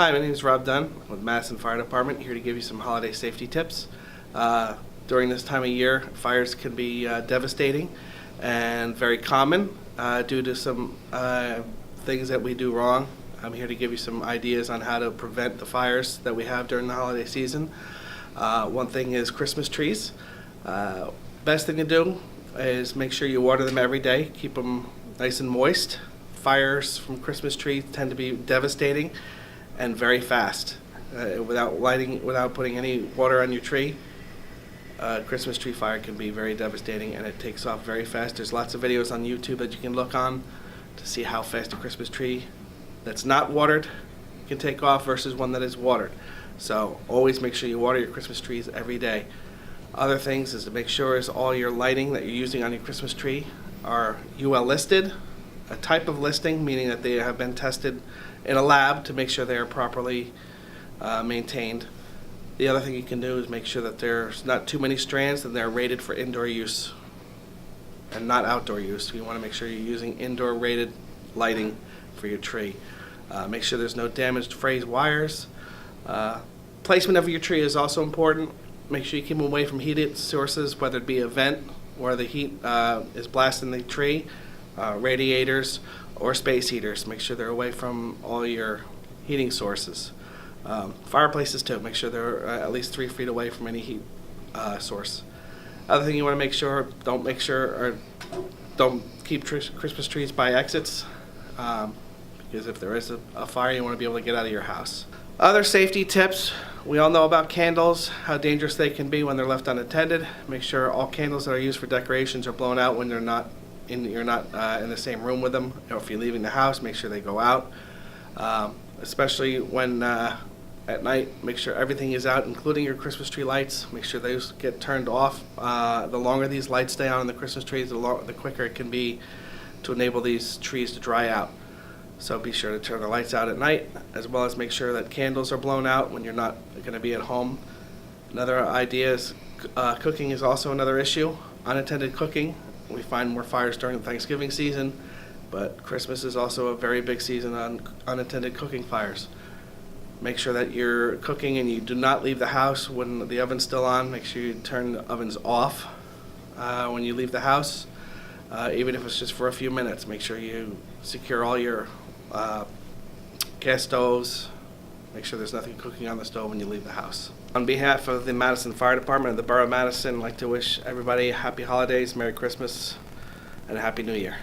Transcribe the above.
Hi, my name is Rob Dunn with Madison Fire Department, here to give you some holiday safety tips. During this time of year, fires can be devastating and very common due to some things that we do wrong. I'm here to give you some ideas on how to prevent the fires that we have during the holiday season. One thing is Christmas trees. Best thing to do is make sure you water them every day, keep them nice and moist. Fires from Christmas trees tend to be devastating and very fast. Without putting any water on your tree, Christmas tree fire can be very devastating, and it takes off very fast. There's lots of videos on YouTube that you can look on to see how fast a Christmas tree that's not watered can take off versus one that is watered. So always make sure you water your Christmas trees every day. Other things is to make sure is all your lighting that you're using on your Christmas tree are UL listed, a type of listing, meaning that they have been tested in a lab to make sure they are properly maintained. The other thing you can do is make sure that there's not too many strands and they're rated for indoor use and not outdoor use. You want to make sure you're using indoor rated lighting for your tree. Make sure there's no damaged phased wires. Placement of your tree is also important. Make sure you keep them away from heated sources, whether it be a vent where the heat is blasting the tree, radiators, or space heaters. Make sure they're away from all your heating sources. Fireplaces too, make sure they're at least 3 feet away from any heat source. Other thing you want to make sure, don't keep Christmas trees by exits, because if there is a fire, you want to be able to get out of your house. Other safety tips, we all know about candles, how dangerous they can be when they're left unattended. Make sure all candles that are used for decorations are blown out when you're not in the same room with them. Or if you're leaving the house, make sure they go out. Especially when at night, make sure everything is out, including your Christmas tree lights. Make sure those get turned off. The longer these lights stay on in the Christmas trees, the quicker it can be to enable these trees to dry out. So be sure to turn the lights out at night, as well as make sure that candles are blown out when you're not going to be at home. Another idea is cooking is also another issue. Unattended cooking. We find more fires during the Thanksgiving season, but Christmas is also a very big season on unattended cooking fires. Make sure that you're cooking and you do not leave the house when the oven's still on. Make sure you turn the ovens off when you leave the house, even if it's just for a few minutes. Make sure you secure all your gas stoves. Make sure there's nothing cooking on the stove when you leave the house. On behalf of the Madison Fire Department of the Borough of Madison, I'd like to wish everybody happy holidays, Merry Christmas, and a Happy New Year.